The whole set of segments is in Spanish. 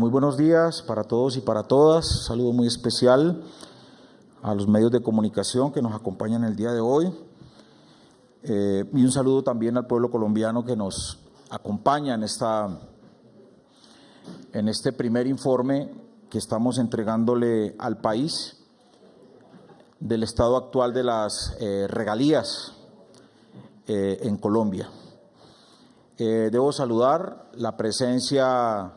Muy buenos días para todos y para todas. Un saludo muy especial a los medios de comunicación que nos acompañan el día de hoy. Y un saludo también al pueblo colombiano que nos acompaña en este primer informe que estamos entregándole al país del estado actual de las regalías en Colombia. Debo saludar la presencia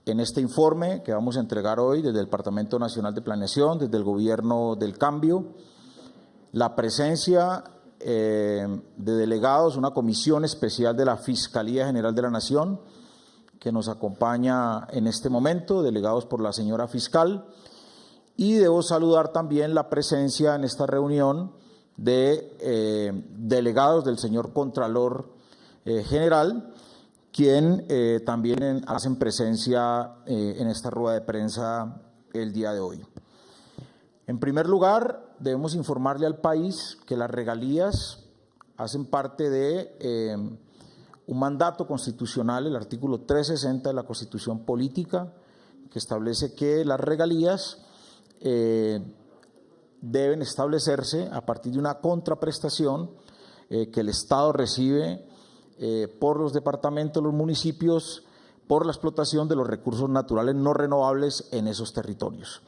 en este informe que vamos a entregar hoy desde el Departamento Nacional de Planeación, desde el Gobierno del Cambio, la presencia de delegados, una comisión especial de la Fiscalía General de la Nación que nos acompaña en este momento, delegados por la señora fiscal, y debo saludar también la presencia en esta reunión de delegados del señor Contralor General, quien también hacen presencia en esta rueda de prensa el día de hoy. En primer lugar, debemos informarle al país que las regalías hacen parte de un mandato constitucional, el artículo 360 de la Constitución Política, que establece que las regalías deben establecerse a partir de una contraprestación que el Estado recibe por los departamentos, los municipios, por la explotación de los recursos naturales no renovables en esos territorios.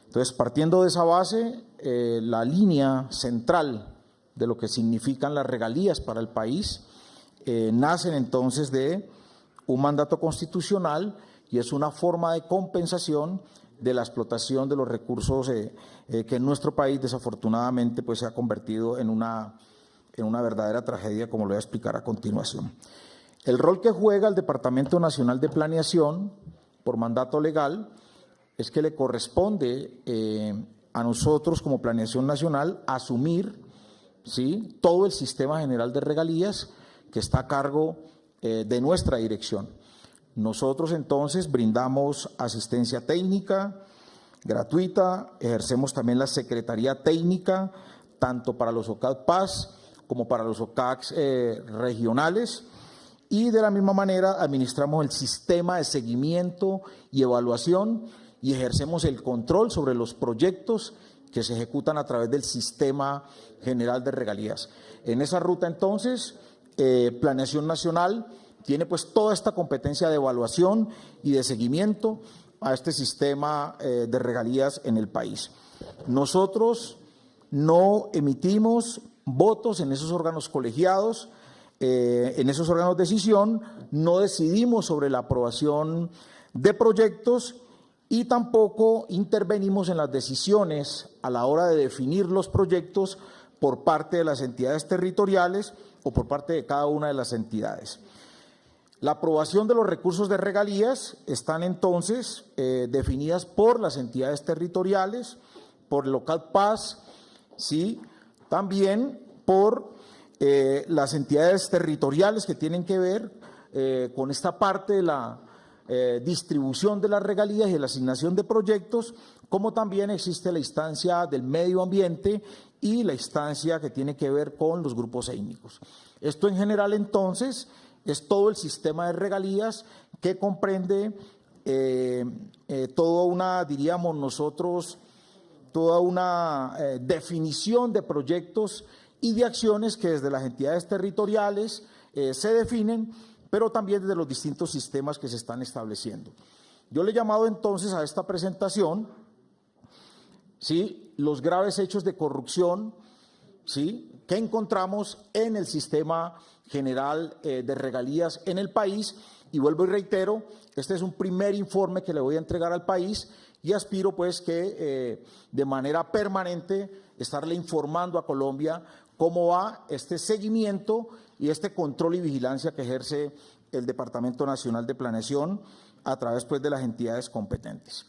Entonces, partiendo de esa base, la línea central de lo que significan las regalías para el país nacen entonces de un mandato constitucional y es una forma de compensación de la explotación de los recursos que en nuestro país desafortunadamente pues, se ha convertido en una verdadera tragedia, como lo voy a explicar a continuación. El rol que juega el Departamento Nacional de Planeación por mandato legal es que le corresponde a nosotros como Planeación Nacional asumir, ¿sí?, todo el sistema general de regalías que está a cargo de nuestra dirección. Nosotros entonces brindamos asistencia técnica gratuita, ejercemos también la Secretaría Técnica, tanto para los OCAD-PAS como para los OCACs regionales, y de la misma manera administramos el sistema de seguimiento y evaluación y ejercemos el control sobre los proyectos que se ejecutan a través del Sistema General de Regalías. En esa ruta entonces, Planeación Nacional tiene pues toda esta competencia de evaluación y de seguimiento a este sistema de regalías en el país. Nosotros no emitimos votos en esos órganos colegiados, en esos órganos de decisión, no decidimos sobre la aprobación de proyectos y tampoco intervenimos en las decisiones a la hora de definir los proyectos por parte de las entidades territoriales o por parte de cada una de las entidades. La aprobación de los recursos de regalías están entonces definidas por las entidades territoriales, por el OCAD-PAS, ¿sí?, también por las entidades territoriales que tienen que ver con esta parte de la distribución de las regalías y la asignación de proyectos, como también existe la instancia del medio ambiente y la instancia que tiene que ver con los grupos étnicos. Esto en general entonces es todo el sistema de regalías que comprende toda una, diríamos nosotros, toda una definición de proyectos y de acciones que desde las entidades territoriales se definen, pero también desde los distintos sistemas que se están estableciendo. Yo le he llamado entonces a esta presentación, ¿sí?, los graves hechos de corrupción, ¿sí?, que encontramos en el sistema general de regalías en el país, y vuelvo y reitero, este es un primer informe que le voy a entregar al país y aspiro pues que de manera permanente estarle informando a Colombia cómo va este seguimiento y este control y vigilancia que ejerce el Departamento Nacional de Planeación a través pues de las entidades competentes.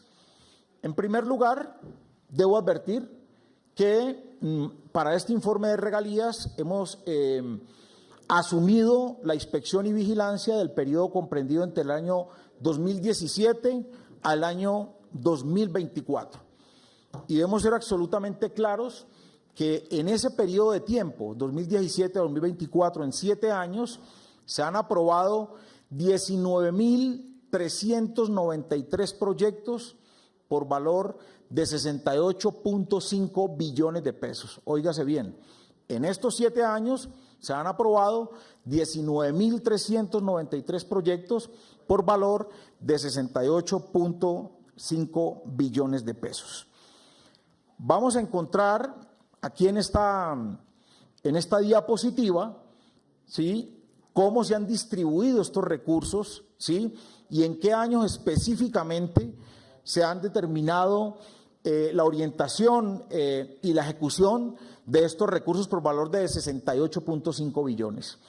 En primer lugar, debo advertir que para este informe de regalías hemos asumido la inspección y vigilancia del periodo comprendido entre el año 2017 al año 2024. Y debemos ser absolutamente claros que en ese periodo de tiempo, 2017 a 2024, en 7 años, se han aprobado 19.000 393 proyectos por valor de 68.5 billones de pesos. Óigase bien, en estos 7 años se han aprobado 19.393 proyectos por valor de 68.5 billones de pesos. Vamos a encontrar aquí en esta diapositiva, ¿sí?, cómo se han distribuido estos recursos, ¿sí?, y en qué años específicamente se han determinado la orientación y la ejecución de estos recursos por valor de 68.5 billones.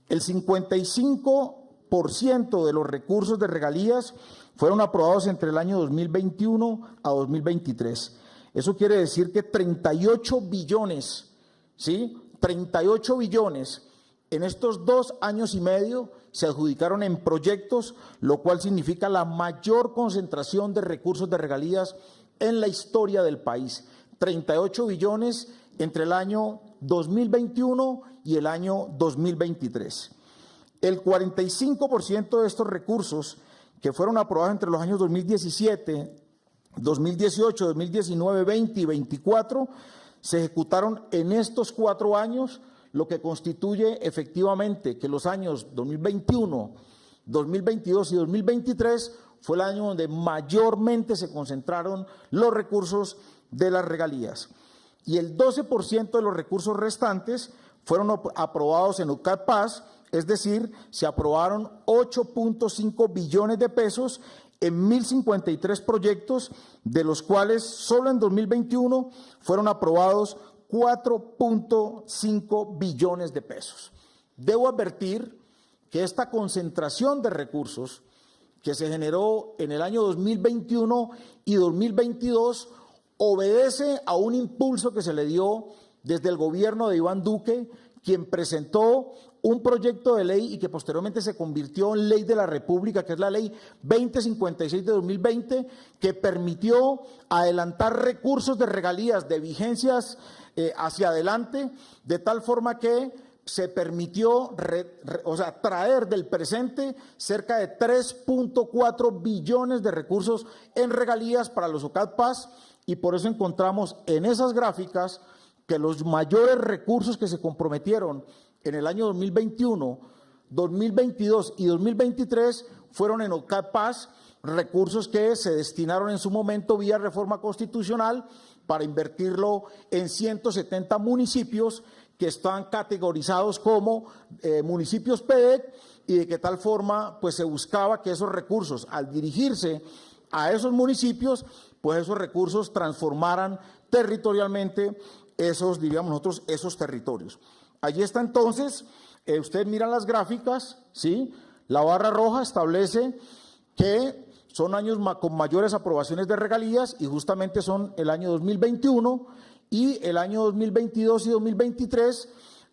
El 55% de los recursos de regalías fueron aprobados entre el año 2021 a 2023. Eso quiere decir que 38 billones, ¿sí? 38 billones en estos 2 años y medio se adjudicaron en proyectos, lo cual significa la mayor concentración de recursos de regalías en la historia del país. 38 billones entre el año 2021 y el año 2023. El 45% de estos recursos que fueron aprobados entre los años 2017, 2018, 2019, 20 y 24 se ejecutaron en estos 4 años, lo que constituye efectivamente que los años 2021, 2022 y 2023 fue el año donde mayormente se concentraron los recursos de las regalías. Y el 12% de los recursos restantes fueron aprobados en OCAD-PAS, es decir, se aprobaron 8.5 billones de pesos en 1.053 proyectos, de los cuales solo en 2021 fueron aprobados 4.5 billones de pesos. Debo advertir que esta concentración de recursos que se generó en el año 2021 y 2022 obedece a un impulso que se le dio desde el gobierno de Iván Duque, quien presentó un proyecto de ley y que posteriormente se convirtió en ley de la República, que es la ley 2056 de 2020, que permitió adelantar recursos de regalías de vigencias hacia adelante, de tal forma que se permitió traer del presente cerca de 3.4 billones de recursos en regalías para los OCAD-PAS, y por eso encontramos en esas gráficas que los mayores recursos que se comprometieron en el año 2021, 2022 y 2023 fueron en OCAD-PAS, recursos que se destinaron en su momento vía reforma constitucional para invertirlo en 170 municipios que están categorizados como municipios PEDEC, y de que tal forma pues se buscaba que esos recursos, al dirigirse a esos municipios, pues esos recursos transformaran territorialmente esos, diríamos nosotros, esos territorios. Allí está entonces, ustedes miran las gráficas, ¿sí? La barra roja establece que son años con mayores aprobaciones de regalías, y justamente son el año 2021 y el año 2022 y 2023.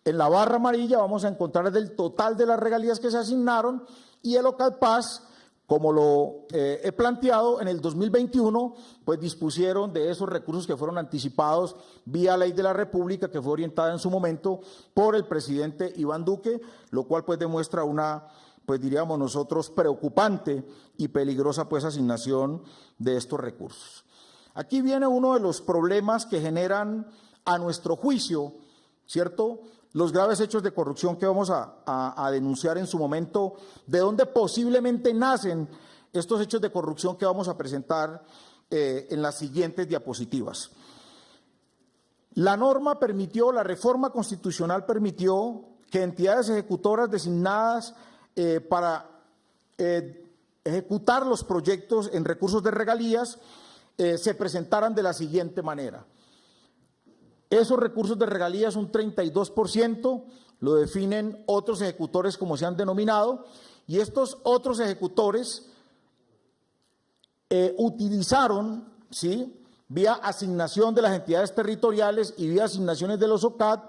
En la barra amarilla vamos a encontrar el total de las regalías que se asignaron, y el OCAD-PAS, como lo he planteado, en el 2021, pues dispusieron de esos recursos que fueron anticipados vía ley de la República, que fue orientada en su momento por el presidente Iván Duque, lo cual pues demuestra una, pues diríamos nosotros, preocupante y peligrosa pues asignación de estos recursos. Aquí viene uno de los problemas que generan, a nuestro juicio, ¿cierto?, los graves hechos de corrupción que vamos a denunciar en su momento, de dónde posiblemente nacen estos hechos de corrupción que vamos a presentar en las siguientes diapositivas. La norma permitió, la reforma constitucional permitió que entidades ejecutoras designadas para ejecutar los proyectos en recursos de regalías se presentaran de la siguiente manera. Esos recursos de regalías, un 32%, lo definen otros ejecutores como se han denominado, y estos otros ejecutores utilizaron, ¿sí?, vía asignación de las entidades territoriales y vía asignaciones de los OCAD,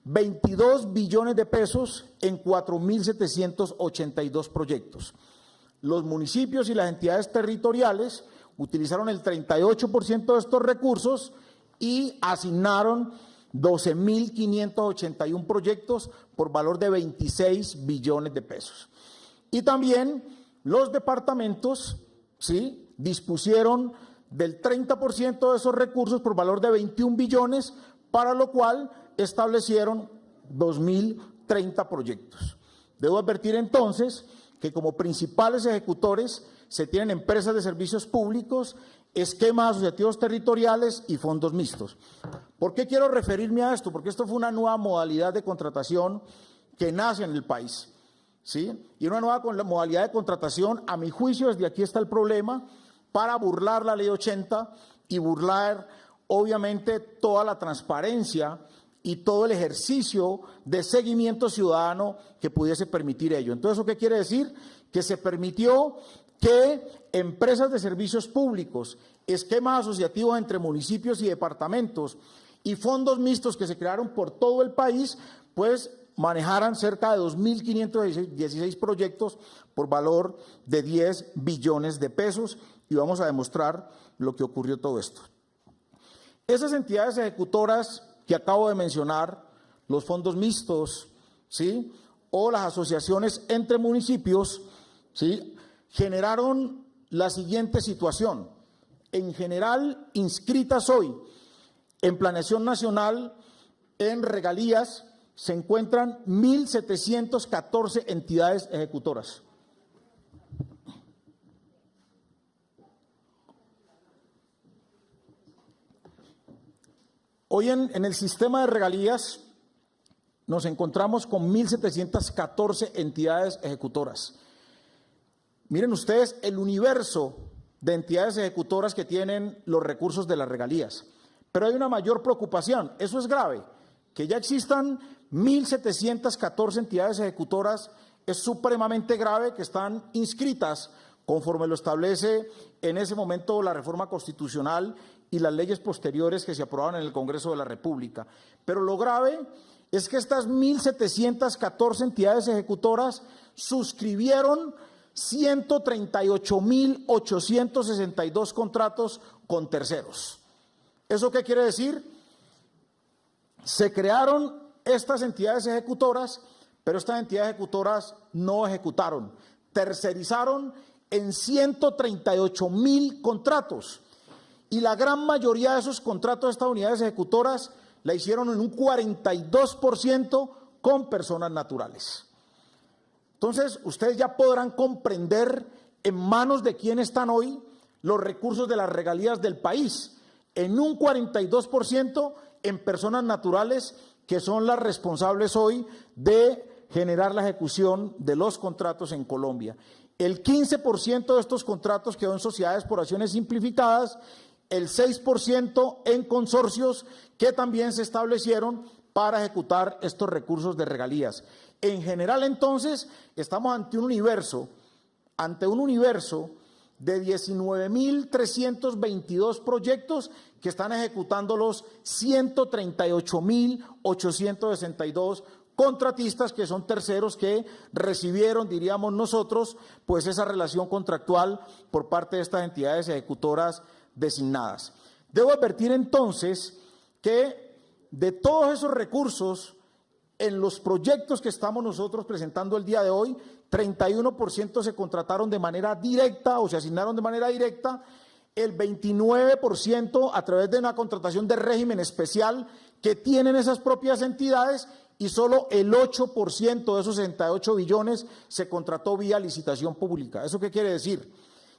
22 billones de pesos en 4.782 proyectos. Los municipios y las entidades territoriales utilizaron el 38% de estos recursos y asignaron 12.581 proyectos por valor de 26 billones de pesos. Y también los departamentos, ¿sí?, dispusieron del 30% de esos recursos por valor de 21 billones, para lo cual establecieron 2030 proyectos. Debo advertir entonces que como principales ejecutores se tienen empresas de servicios públicos, esquemas asociativos territoriales y fondos mixtos. ¿Por qué quiero referirme a esto? Porque esto fue una nueva modalidad de contratación que nace en el país, ¿sí? Y una nueva modalidad de contratación, a mi juicio, desde aquí está el problema, para burlar la ley 80 y burlar, obviamente, toda la transparencia y todo el ejercicio de seguimiento ciudadano que pudiese permitir ello. Entonces, ¿eso qué quiere decir? Que se permitió que empresas de servicios públicos, esquemas asociativos entre municipios y departamentos y fondos mixtos que se crearon por todo el país, pues manejaran cerca de 2.516 proyectos por valor de 10 billones de pesos, y vamos a demostrar lo que ocurrió todo esto. Esas entidades ejecutoras que acabo de mencionar, los fondos mixtos, ¿sí?, o las asociaciones entre municipios, ¿sí?, generaron la siguiente situación. En general, inscritas hoy en Planeación Nacional, en regalías, se encuentran 1.714 entidades ejecutoras. Hoy en el sistema de regalías nos encontramos con 1.714 entidades ejecutoras. Miren ustedes el universo de entidades ejecutoras que tienen los recursos de las regalías. Pero hay una mayor preocupación, eso es grave, que ya existan 1.714 entidades ejecutoras, es supremamente grave que están inscritas conforme lo establece en ese momento la reforma constitucional y las leyes posteriores que se aprobaron en el Congreso de la República. Pero lo grave es que estas 1.714 entidades ejecutoras suscribieron 138.862 contratos con terceros. ¿Eso qué quiere decir? Se crearon estas entidades ejecutoras, pero estas entidades ejecutoras no ejecutaron, tercerizaron en 138.000 contratos, y la gran mayoría de esos contratos de estas unidades ejecutoras la hicieron en un 42% con personas naturales. Entonces, ustedes ya podrán comprender en manos de quién están hoy los recursos de las regalías del país, en un 42% en personas naturales que son las responsables hoy de generar la ejecución de los contratos en Colombia. El 15% de estos contratos quedó en sociedades por acciones simplificadas, el 6% en consorcios que también se establecieron para ejecutar estos recursos de regalías. En general, entonces, estamos ante un universo de 19.322 proyectos que están ejecutando los 138.862 contratistas, que son terceros que recibieron, diríamos nosotros, pues esa relación contractual por parte de estas entidades ejecutoras designadas. Debo advertir entonces que de todos esos recursos, en los proyectos que estamos nosotros presentando el día de hoy, 31% se contrataron de manera directa o se asignaron de manera directa, el 29% a través de una contratación de régimen especial que tienen esas propias entidades, y solo el 8% de esos 68 billones se contrató vía licitación pública. ¿Eso qué quiere decir?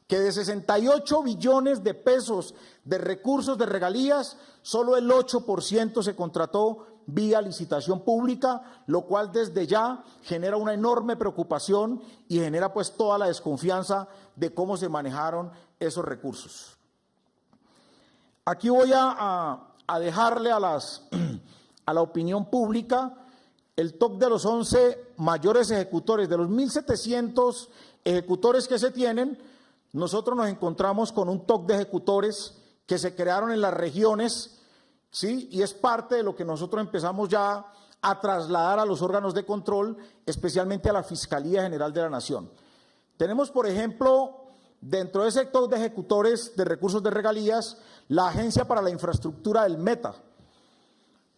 Que de 68 billones de pesos de recursos de regalías, solo el 8% se contrató vía licitación pública, lo cual desde ya genera una enorme preocupación y genera pues toda la desconfianza de cómo se manejaron esos recursos. Aquí voy a dejarle a la opinión pública el top de los 11 mayores ejecutores. De los 1.700 ejecutores que se tienen, nosotros nos encontramos con un top de ejecutores que se crearon en las regiones, ¿sí? Y es parte de lo que nosotros empezamos ya a trasladar a los órganos de control, especialmente a la Fiscalía General de la Nación. Tenemos, por ejemplo, dentro de ese top de ejecutores de recursos de regalías, la Agencia para la Infraestructura del Meta.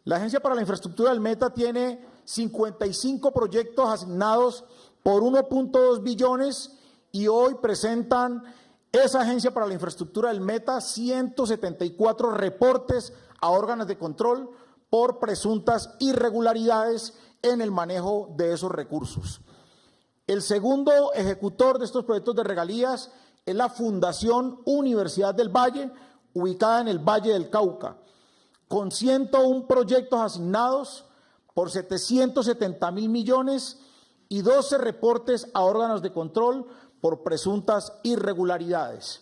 La Agencia para la Infraestructura del Meta tiene 55 proyectos asignados por 1.2 billones y hoy presentan esa agencia para la infraestructura del Meta 174 reportes a órganos de control por presuntas irregularidades en el manejo de esos recursos. El segundo ejecutor de estos proyectos de regalías es la Fundación Universidad del Valle, ubicada en el Valle del Cauca, con 101 proyectos asignados por 770.000 millones y 12 reportes a órganos de control por presuntas irregularidades.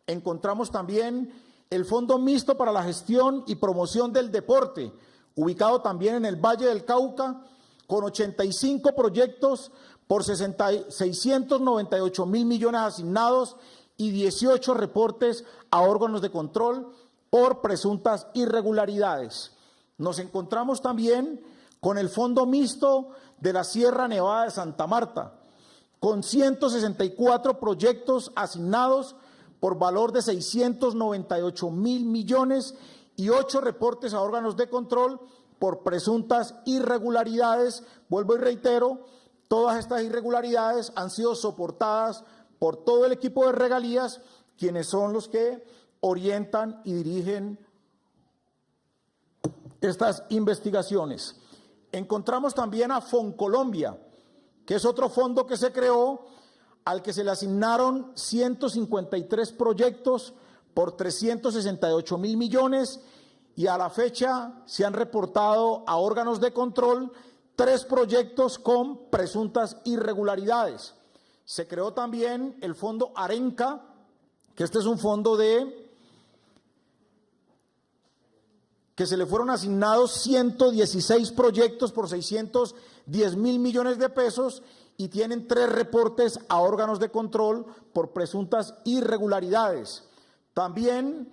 Encontramos también el Fondo Mixto para la Gestión y Promoción del Deporte, ubicado también en el Valle del Cauca, con 85 proyectos por 698.000 millones asignados y 18 reportes a órganos de control por presuntas irregularidades. Nos encontramos también con el Fondo Mixto de la Sierra Nevada de Santa Marta, con 164 proyectos asignados por valor de 698.000 millones y 8 reportes a órganos de control por presuntas irregularidades. Vuelvo y reitero, todas estas irregularidades han sido soportadas por todo el equipo de regalías, quienes son los que orientan y dirigen estas investigaciones. Encontramos también a Foncolombia, que es otro fondo que se creó, al que se le asignaron 153 proyectos por 368.000 millones y a la fecha se han reportado a órganos de control 3 proyectos con presuntas irregularidades. Se creó también el Fondo Arenca, que este es un fondo que se le fueron asignados 116 proyectos por 610.000 millones de pesos y tienen 3 reportes a órganos de control por presuntas irregularidades. También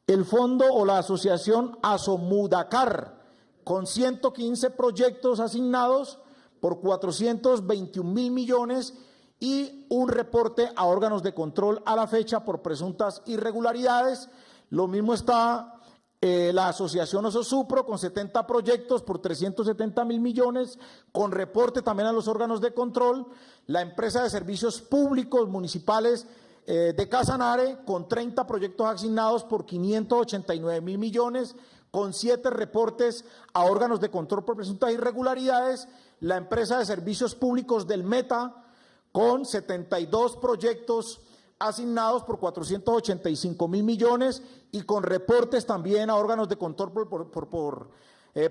el fondo o la asociación Asomudacar, con 115 proyectos asignados por 421.000 millones y un reporte a órganos de control a la fecha por presuntas irregularidades. Lo mismo está la asociación Ososupro con 70 proyectos por 370.000 millones, con reporte también a los órganos de control. La empresa de servicios públicos municipales de Casanare con 30 proyectos asignados por 589.000 millones, con 7 reportes a órganos de control por presuntas irregularidades. La empresa de servicios públicos del Meta con 72 proyectos asignados por 485.000 millones y con reportes también a órganos de control por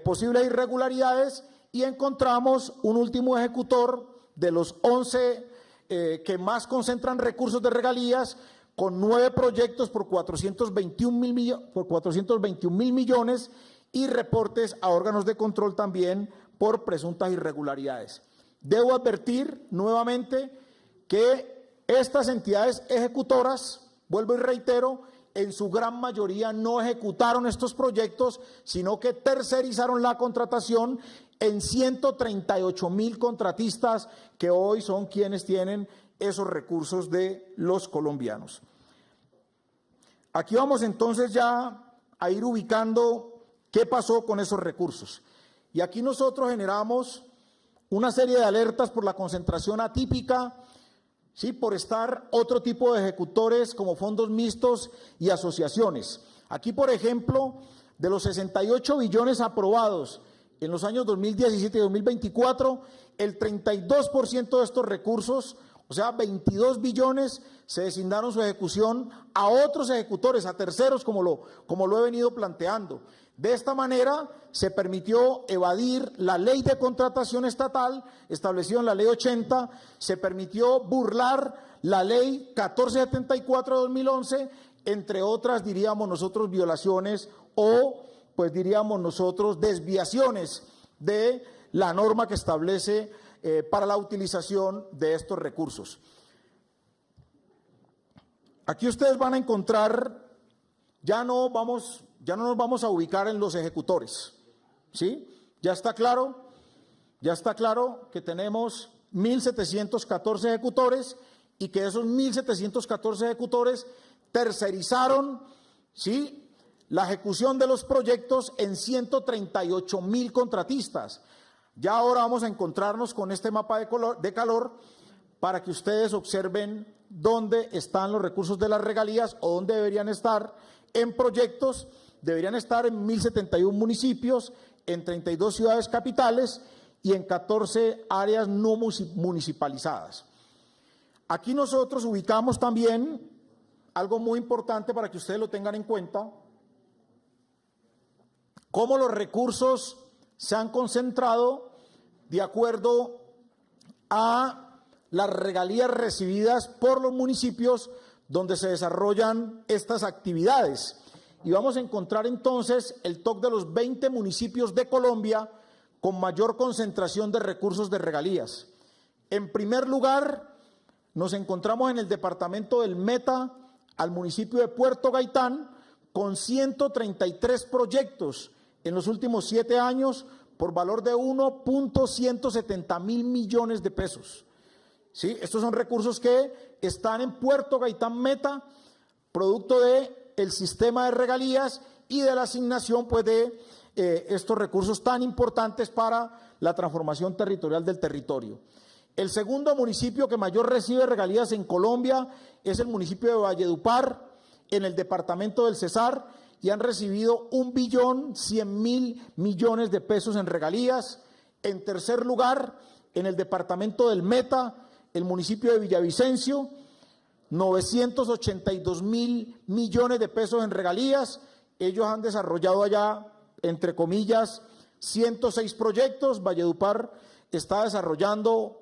posibles irregularidades. Y encontramos un último ejecutor de los 11 que más concentran recursos de regalías, con 9 proyectos por 421.000 millones y reportes a órganos de control también por presuntas irregularidades. Debo advertir nuevamente que estas entidades ejecutoras, vuelvo y reitero, en su gran mayoría no ejecutaron estos proyectos, sino que tercerizaron la contratación en 138.000 contratistas que hoy son quienes tienen esos recursos de los colombianos. Aquí vamos entonces ya a ir ubicando qué pasó con esos recursos. Y aquí nosotros generamos una serie de alertas por la concentración atípica, ¿sí?, por estar otro tipo de ejecutores como fondos mixtos y asociaciones. Aquí, por ejemplo, de los 68 billones aprobados en los años 2017 y 2024, el 32% de estos recursos, o sea, 22 billones, se designaron su ejecución a otros ejecutores, a terceros, como lo he venido planteando. De esta manera se permitió evadir la ley de contratación estatal establecida en la ley 80, se permitió burlar la ley 1474 de 2011, entre otras, diríamos nosotros, violaciones o, pues diríamos nosotros, desviaciones de la norma que establece para la utilización de estos recursos. Aquí ustedes van a encontrar, ya no nos vamos a ubicar en los ejecutores, ¿sí? Ya está claro que tenemos 1.714 ejecutores y que esos 1.714 ejecutores tercerizaron, ¿sí?, la ejecución de los proyectos en 138.000 contratistas. Ya ahora vamos a encontrarnos con este mapa de calor para que ustedes observen dónde están los recursos de las regalías o dónde deberían estar en proyectos. Deberían estar en 1.071 municipios, en 32 ciudades capitales y en 14 áreas no municipalizadas. Aquí nosotros ubicamos también algo muy importante para que ustedes lo tengan en cuenta, cómo los recursos se han concentrado de acuerdo a las regalías recibidas por los municipios donde se desarrollan estas actividades. Y vamos a encontrar entonces el top de los 20 municipios de Colombia con mayor concentración de recursos de regalías. En primer lugar, nos encontramos en el departamento del Meta, al municipio de Puerto Gaitán, con 133 proyectos en los últimos 7 años por valor de 1.170 mil millones de pesos. ¿Sí? Estos son recursos que están en Puerto Gaitán Meta, producto del sistema de regalías y de la asignación pues, de estos recursos tan importantes para la transformación territorial del territorio. El segundo municipio que mayor recibe regalías en Colombia es el municipio de Valledupar, en el departamento del Cesar, y han recibido 1.100.000 millones de pesos en regalías. En tercer lugar, en el departamento del Meta, el municipio de Villavicencio, 982.000 millones de pesos en regalías. Ellos han desarrollado allá, entre comillas, 106 proyectos. Valledupar está desarrollando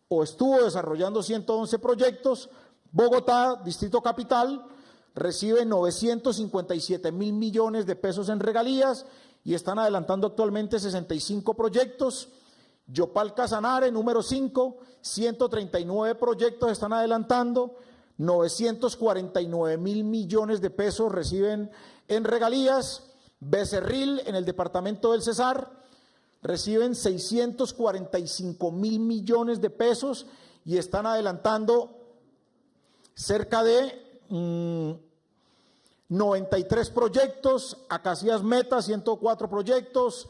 o estuvo desarrollando 111 proyectos. Bogotá, Distrito Capital, recibe 957.000 millones de pesos en regalías y están adelantando actualmente 65 proyectos. Yopal Casanare, número 5, 139 proyectos están adelantando, 949.000 millones de pesos reciben en regalías. Becerril, en el departamento del Cesar, reciben 645.000 millones de pesos y están adelantando cerca de 93 proyectos. Acacias Meta, 104 proyectos.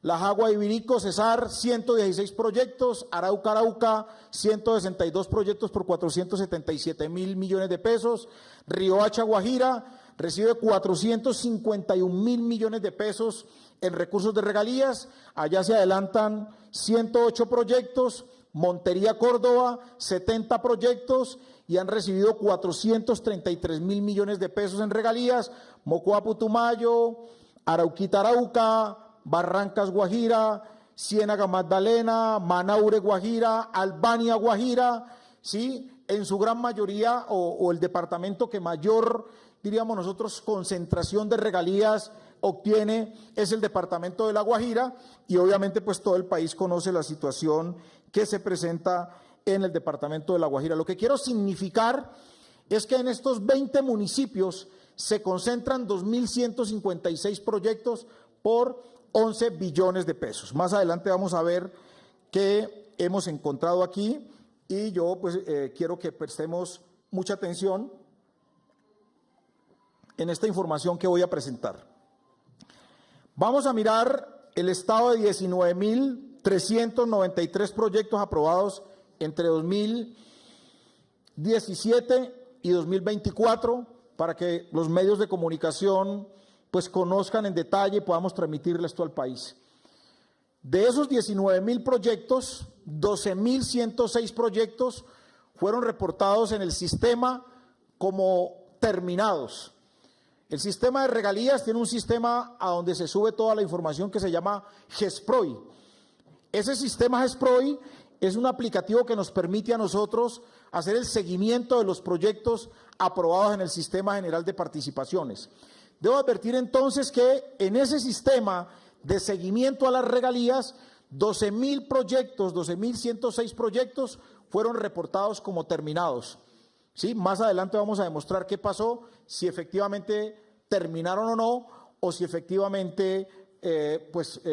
La Jagua Ibirico, Cesar, 116 proyectos. Arauca, 162 proyectos por 477.000 millones de pesos. Riohacha, Guajira, recibe 451.000 millones de pesos en recursos de regalías. Allá se adelantan 108 proyectos. Montería, Córdoba, 70 proyectos y han recibido 433.000 millones de pesos en regalías. Mocoa, Putumayo, Arauquita, Arauca, Barrancas, Guajira, Ciénaga, Magdalena, Manaure, Guajira, Albania, Guajira, ¿sí? En su gran mayoría o el departamento que mayor, diríamos nosotros, concentración de regalías obtiene es el departamento de La Guajira, y obviamente pues todo el país conoce la situación que se presenta en el departamento de La Guajira. Lo que quiero significar es que en estos 20 municipios se concentran 2.156 proyectos por 11 billones de pesos. Más adelante vamos a ver qué hemos encontrado aquí y yo pues quiero que prestemos mucha atención en esta información que voy a presentar. Vamos a mirar el estado de 19.393 proyectos aprobados entre 2017 y 2024 para que los medios de comunicación pues conozcan en detalle y podamos transmitirle esto al país. De esos 19.000 proyectos, 12.106 proyectos fueron reportados en el sistema como terminados. El sistema de regalías tiene un sistema a donde se sube toda la información que se llama GESPROI. Ese sistema GESPROI es un aplicativo que nos permite a nosotros hacer el seguimiento de los proyectos aprobados en el Sistema General de Participaciones. Debo advertir entonces que en ese sistema de seguimiento a las regalías, 12.000 proyectos, 12.106 proyectos fueron reportados como terminados. ¿Sí? Más adelante vamos a demostrar qué pasó, si efectivamente terminaron o no, o si efectivamente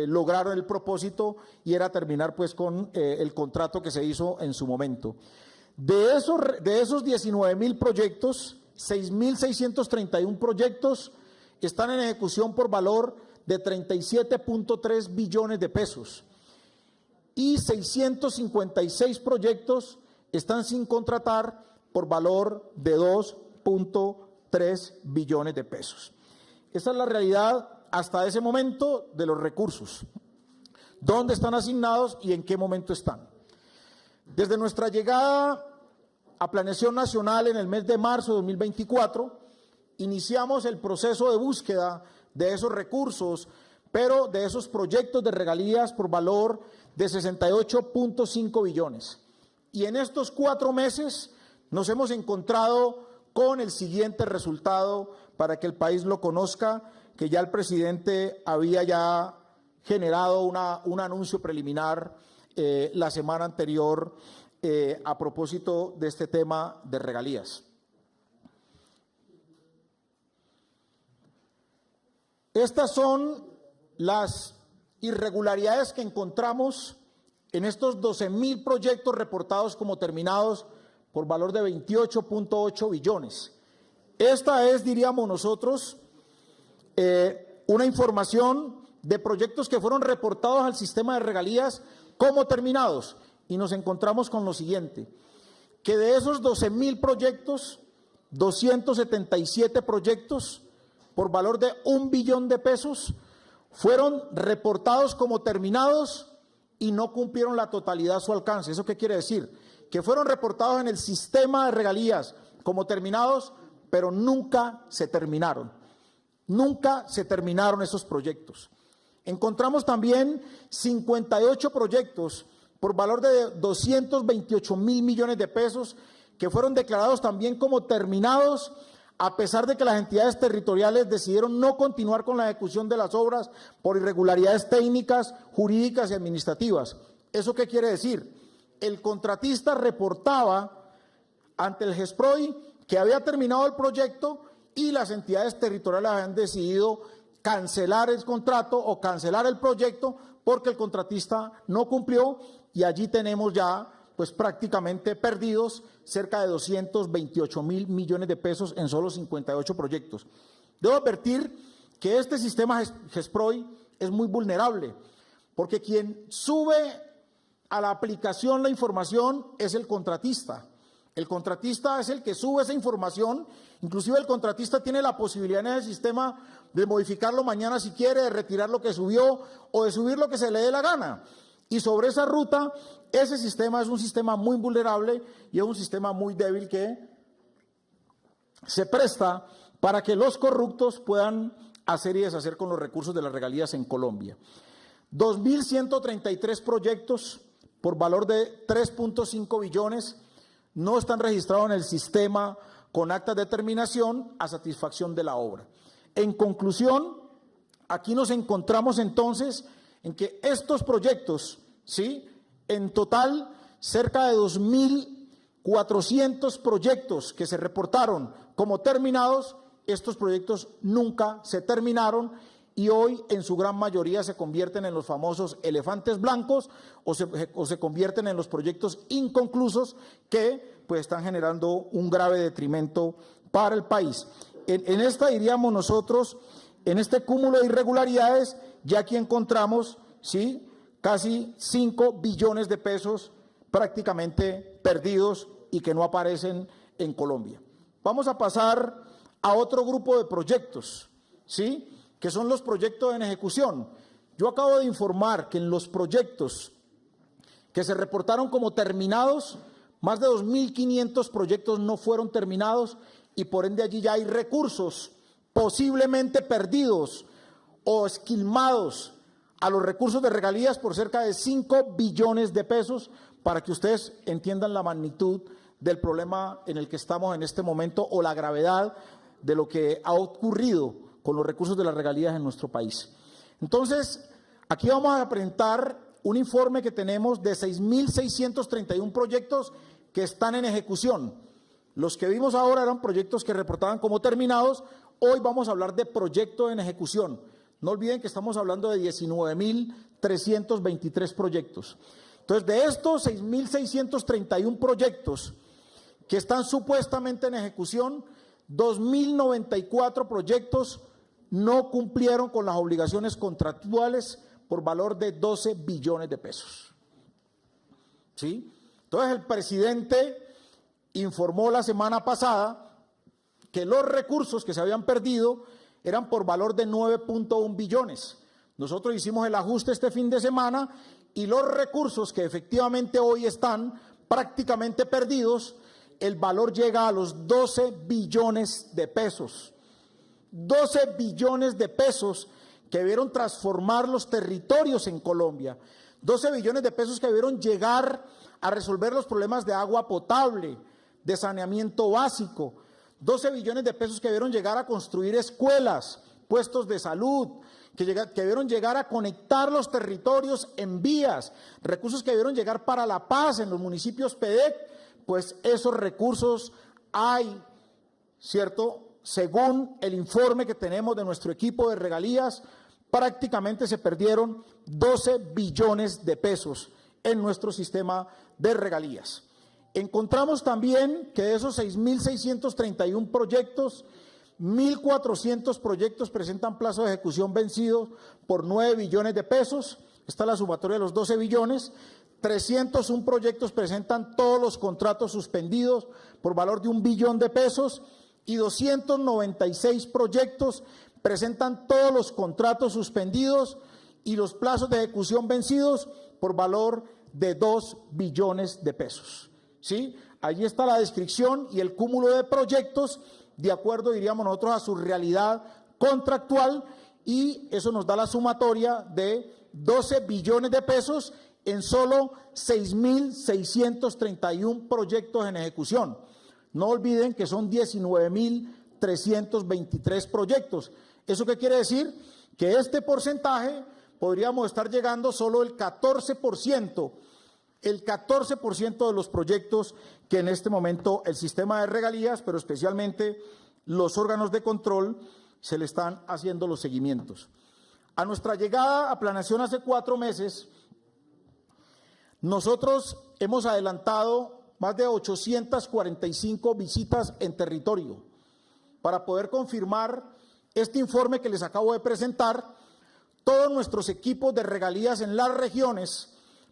lograron el propósito y era terminar pues con el contrato que se hizo en su momento. De esos 19.000 proyectos, 6.631 proyectos están en ejecución por valor de 37.3 billones de pesos y 656 proyectos están sin contratar por valor de 2.3 billones de pesos. Esa es la realidad hasta ese momento de los recursos. ¿Dónde están asignados y en qué momento están? Desde nuestra llegada a Planeación Nacional en el mes de marzo de 2024, iniciamos el proceso de búsqueda de esos recursos, pero de esos proyectos de regalías por valor de 68.5 billones. Y en estos 4 meses nos hemos encontrado con el siguiente resultado para que el país lo conozca, que ya el presidente había ya generado un anuncio preliminar la semana anterior a propósito de este tema de regalías. Estas son las irregularidades que encontramos en estos 12.000 proyectos reportados como terminados por valor de 28.8 billones. Esta es, diríamos nosotros, una información de proyectos que fueron reportados al sistema de regalías como terminados, y nos encontramos con lo siguiente, que de esos 12.000 proyectos, 277 proyectos por valor de 1 billón de pesos fueron reportados como terminados y no cumplieron la totalidad su alcance. ¿Eso qué quiere decir? Que fueron reportados en el sistema de regalías como terminados, pero nunca se terminaron. Nunca se terminaron esos proyectos. Encontramos también 58 proyectos por valor de 228.000 millones de pesos que fueron declarados también como terminados, a pesar de que las entidades territoriales decidieron no continuar con la ejecución de las obras por irregularidades técnicas, jurídicas y administrativas. ¿Eso qué quiere decir? El contratista reportaba ante el GESPROI que había terminado el proyecto y las entidades territoriales habían decidido cancelar el contrato o cancelar el proyecto porque el contratista no cumplió, y allí tenemos ya pues prácticamente perdidos cerca de 228.000 millones de pesos en solo 58 proyectos. Debo advertir que este sistema GESPROI es muy vulnerable, porque quien sube a la aplicación la información es el contratista. El contratista es el que sube esa información, inclusive el contratista tiene la posibilidad en el sistema de modificarlo mañana si quiere, de retirar lo que subió o de subir lo que se le dé la gana. Y sobre esa ruta, ese sistema es un sistema muy vulnerable y es un sistema muy débil que se presta para que los corruptos puedan hacer y deshacer con los recursos de las regalías en Colombia. 2.133 proyectos por valor de 3.5 billones no están registrados en el sistema con actas de terminación a satisfacción de la obra. En conclusión, aquí nos encontramos entonces en que estos proyectos, ¿sí?, en total cerca de 2.400 proyectos que se reportaron como terminados, estos proyectos nunca se terminaron y hoy en su gran mayoría se convierten en los famosos elefantes blancos o se convierten en los proyectos inconclusos que pues están generando un grave detrimento para el país. En esta, diríamos nosotros, en este cúmulo de irregularidades, ya aquí encontramos, ¿sí?, casi 5 billones de pesos prácticamente perdidos y que no aparecen en Colombia. Vamos a pasar a otro grupo de proyectos, ¿sí?, que son los proyectos en ejecución. Yo acabo de informar que en los proyectos que se reportaron como terminados, más de 2.500 proyectos no fueron terminados y por ende allí ya hay recursos posiblemente perdidos o esquilmados a los recursos de regalías por cerca de 5 billones de pesos, para que ustedes entiendan la magnitud del problema en el que estamos en este momento o la gravedad de lo que ha ocurrido con los recursos de las regalías en nuestro país. Entonces, aquí vamos a presentar un informe que tenemos de 6.631 proyectos que están en ejecución. Los que vimos ahora eran proyectos que reportaban como terminados. Hoy vamos a hablar de proyectos en ejecución. No olviden que estamos hablando de 19.323 proyectos. Entonces, de estos 6.631 proyectos que están supuestamente en ejecución, 2.094 proyectos no cumplieron con las obligaciones contractuales por valor de 12 billones de pesos. ¿Sí? Entonces el presidente informó la semana pasada que los recursos que se habían perdido eran por valor de 9.1 billones. Nosotros hicimos el ajuste este fin de semana y los recursos que efectivamente hoy están prácticamente perdidos, el valor llega a los 12 billones de pesos. 12 billones de pesos que debieron transformar los territorios en Colombia. 12 billones de pesos que debieron llegar a resolver los problemas de agua potable, de saneamiento básico. 12 billones de pesos que debieron llegar a construir escuelas, puestos de salud, que debieron llegar a conectar los territorios en vías, recursos que debieron llegar para la paz en los municipios PEDEC, pues esos recursos hay, ¿cierto? Según el informe que tenemos de nuestro equipo de regalías, prácticamente se perdieron 12 billones de pesos en nuestro sistema de regalías. Encontramos también que de esos 6.631 proyectos, 1.400 proyectos presentan plazo de ejecución vencidos por 9 billones de pesos. Esta es la sumatoria de los 12 billones. 301 proyectos presentan todos los contratos suspendidos por valor de 1 billón de pesos y 296 proyectos presentan todos los contratos suspendidos y los plazos de ejecución vencidos por valor de 2 billones de pesos. ¿Sí? Allí está la descripción y el cúmulo de proyectos de acuerdo, diríamos nosotros, a su realidad contractual, y eso nos da la sumatoria de 12 billones de pesos en solo 6.631 proyectos en ejecución. No olviden que son 19.323 proyectos. ¿Eso qué quiere decir? Que este porcentaje podríamos estar llegando solo el 14% de los proyectos que en este momento el sistema de regalías, pero especialmente los órganos de control, se le están haciendo los seguimientos. A nuestra llegada a planeación hace 4 meses, nosotros hemos adelantado más de 845 visitas en territorio para poder confirmar este informe que les acabo de presentar. Todos nuestros equipos de regalías en las regiones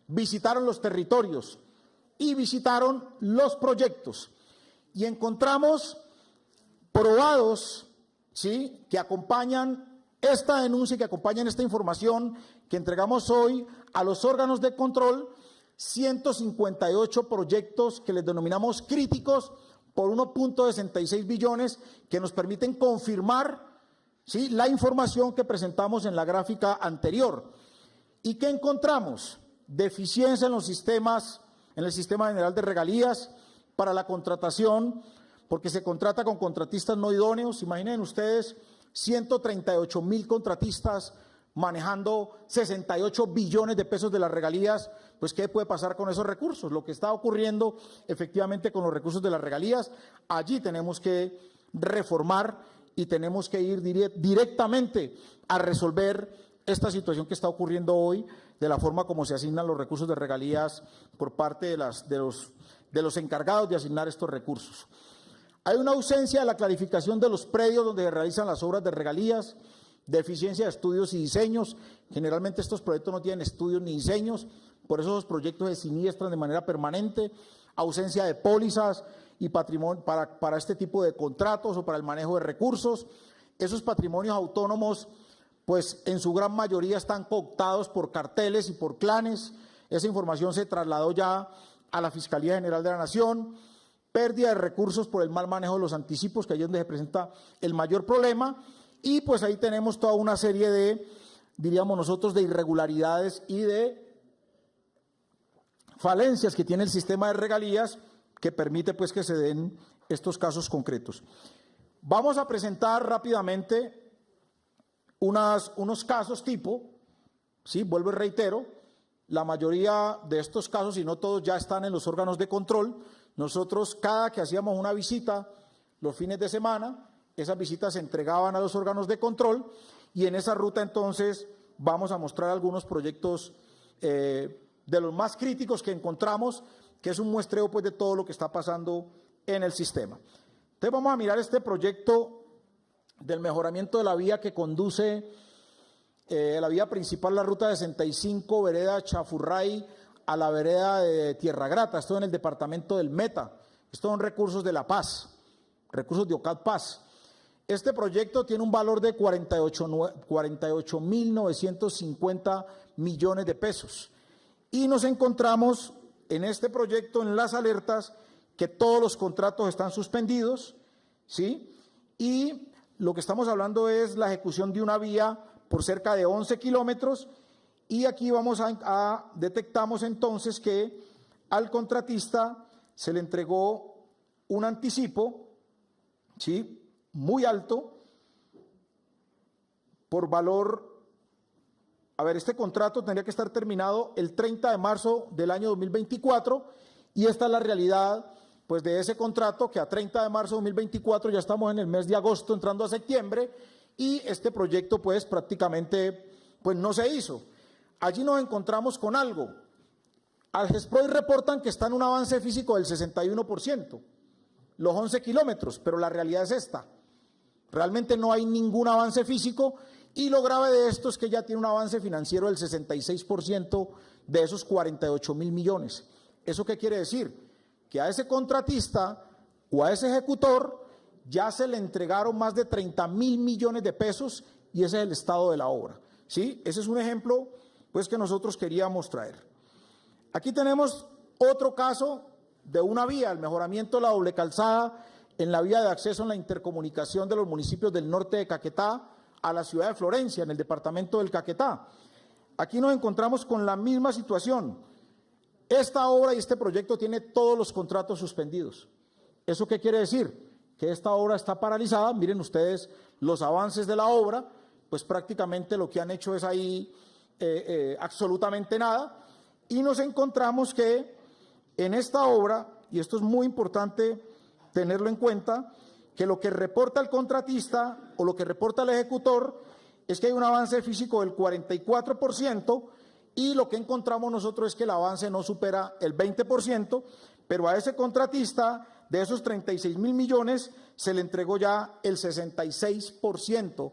visitaron los territorios y visitaron los proyectos y encontramos probados, ¿sí?, que acompañan esta denuncia, que acompañan esta información que entregamos hoy a los órganos de control, 158 proyectos que les denominamos críticos por 1.66 billones que nos permiten confirmar, ¿sí?, la información que presentamos en la gráfica anterior. ¿Y qué encontramos? Deficiencia en los sistemas, en el sistema general de regalías para la contratación, porque se contrata con contratistas no idóneos. Imaginen ustedes 138.000 contratistas manejando 68 billones de pesos de las regalías. Pues ¿qué puede pasar con esos recursos? Lo que está ocurriendo efectivamente con los recursos de las regalías, allí tenemos que reformar y tenemos que ir directamente a resolver esta situación que está ocurriendo hoy, de la forma como se asignan los recursos de regalías por parte de los encargados de asignar estos recursos. Hay una ausencia de la clarificación de los predios donde se realizan las obras de regalías, deficiencia de estudios y diseños. Generalmente estos proyectos no tienen estudios ni diseños, por eso los proyectos se siniestran de manera permanente. Ausencia de pólizas y patrimonio para este tipo de contratos o para el manejo de recursos. Esos patrimonios autónomos, pues en su gran mayoría están cooptados por carteles y por clanes. Esa información se trasladó ya a la Fiscalía General de la Nación. Pérdida de recursos por el mal manejo de los anticipos, que ahí es donde se presenta el mayor problema. Y pues ahí tenemos toda una serie de, diríamos nosotros, de irregularidades y de falencias que tiene el sistema de regalías, que permite pues que se den estos casos concretos. Vamos a presentar rápidamente unos casos tipo, ¿sí? Vuelvo y reitero, la mayoría de estos casos, si no todos, ya están en los órganos de control. Nosotros, cada que hacíamos una visita los fines de semana, esas visitas se entregaban a los órganos de control y en esa ruta entonces vamos a mostrar algunos proyectos de los más críticos que encontramos, que es un muestreo pues de todo lo que está pasando en el sistema. Entonces vamos a mirar este proyecto del mejoramiento de la vía que conduce la vía principal, la ruta 65, vereda Chafurray a la vereda de Tierra Grata, esto en el departamento del Meta, estos son recursos de La Paz, recursos de OCAD Paz. Este proyecto tiene un valor de 48.950 millones de pesos. Y nos encontramos en este proyecto, en las alertas, que todos los contratos están suspendidos, ¿sí? Y lo que estamos hablando es la ejecución de una vía por cerca de 11 kilómetros, y aquí detectamos entonces que al contratista se le entregó un anticipo, ¿sí?, muy alto, por valor, este contrato tendría que estar terminado el 30 de marzo del año 2024, y esta es la realidad, pues, de ese contrato, que a 30 de marzo de 2024 ya estamos en el mes de agosto, entrando a septiembre, y este proyecto, pues, prácticamente, pues, no se hizo. Allí nos encontramos con algo. Al GESPROI reportan que está en un avance físico del 61%, los 11 kilómetros, pero la realidad es esta. Realmente no hay ningún avance físico, y lo grave de esto es que ya tiene un avance financiero del 66% de esos 48.000 millones. ¿Eso qué quiere decir? Que a ese contratista o a ese ejecutor ya se le entregaron más de 30.000 millones de pesos, y ese es el estado de la obra, ¿sí? Ese es un ejemplo, pues, que nosotros queríamos traer. Aquí tenemos otro caso de una vía, el mejoramiento de la doble calzada en la vía de acceso en la intercomunicación de los municipios del norte de Caquetá a la ciudad de Florencia, en el departamento del Caquetá. Aquí nos encontramos con la misma situación. Esta obra y este proyecto tiene todos los contratos suspendidos. ¿Eso qué quiere decir? Que esta obra está paralizada. Miren ustedes los avances de la obra, pues prácticamente lo que han hecho es ahí absolutamente nada. Y nos encontramos que en esta obra, y esto es muy importante tenerlo en cuenta, que lo que reporta el contratista o lo que reporta el ejecutor es que hay un avance físico del 44%, y lo que encontramos nosotros es que el avance no supera el 20%, pero a ese contratista, de esos 36.000 millones, se le entregó ya el 66%,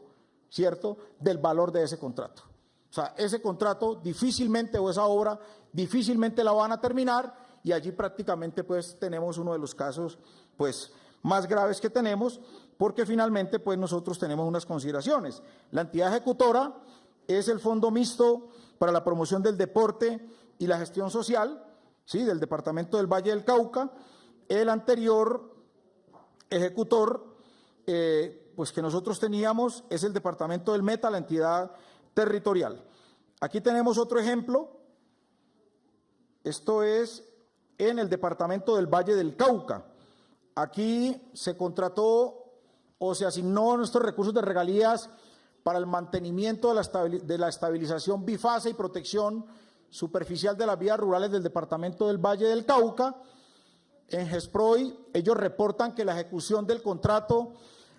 ¿cierto?, del valor de ese contrato. O sea, ese contrato difícilmente, o esa obra difícilmente la van a terminar, y allí prácticamente, pues, tenemos uno de los casos, pues, más graves que tenemos, porque finalmente, pues, nosotros tenemos unas consideraciones. La entidad ejecutora es el Fondo Mixto para la Promoción del Deporte y la Gestión Social, ¿sí?, del Departamento del Valle del Cauca. El anterior ejecutor, pues, que nosotros teníamos es el Departamento del Meta, la entidad territorial. Aquí tenemos otro ejemplo. Esto es en el Departamento del Valle del Cauca. Aquí se contrató o se asignó nuestros recursos de regalías para el mantenimiento de la estabilización bifase y protección superficial de las vías rurales del Departamento del Valle del Cauca. En GESPROI ellos reportan que la ejecución del contrato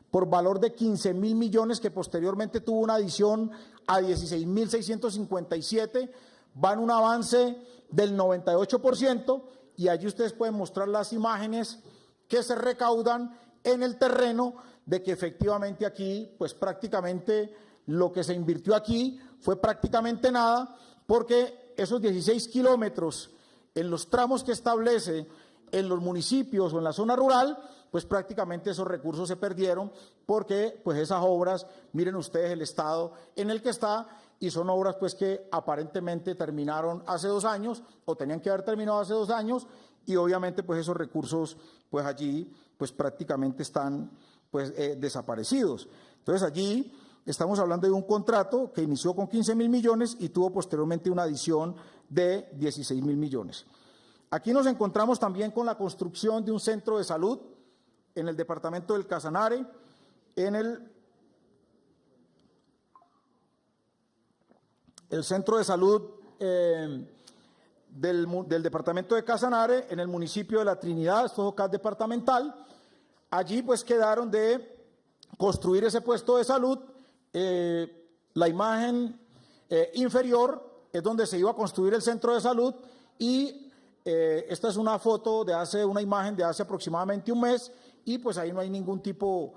por valor de 15.000 millones, que posteriormente tuvo una adición a 16.657, va en un avance del 98%, y allí ustedes pueden mostrar las imágenes que se recaudan en el terreno de que efectivamente aquí, pues prácticamente lo que se invirtió aquí fue prácticamente nada, porque esos 16 kilómetros en los tramos que establece en los municipios o en la zona rural, pues prácticamente esos recursos se perdieron, porque pues esas obras, miren ustedes el estado en el que está, y son obras pues que aparentemente terminaron hace 2 años o tenían que haber terminado hace 2 años, y obviamente pues esos recursos pues allí pues prácticamente están pues desaparecidos. Entonces allí estamos hablando de un contrato que inició con 15.000 millones y tuvo posteriormente una adición de 16.000 millones. Aquí nos encontramos también con la construcción de un centro de salud en el departamento del Casanare, en el centro de salud del departamento de Casanare, en el municipio de La Trinidad, esto es OCAD departamental. Allí pues quedaron de construir ese puesto de salud. La imagen inferior es donde se iba a construir el centro de salud, y esta es una foto una imagen de hace aproximadamente un mes, y pues ahí no hay ningún tipo,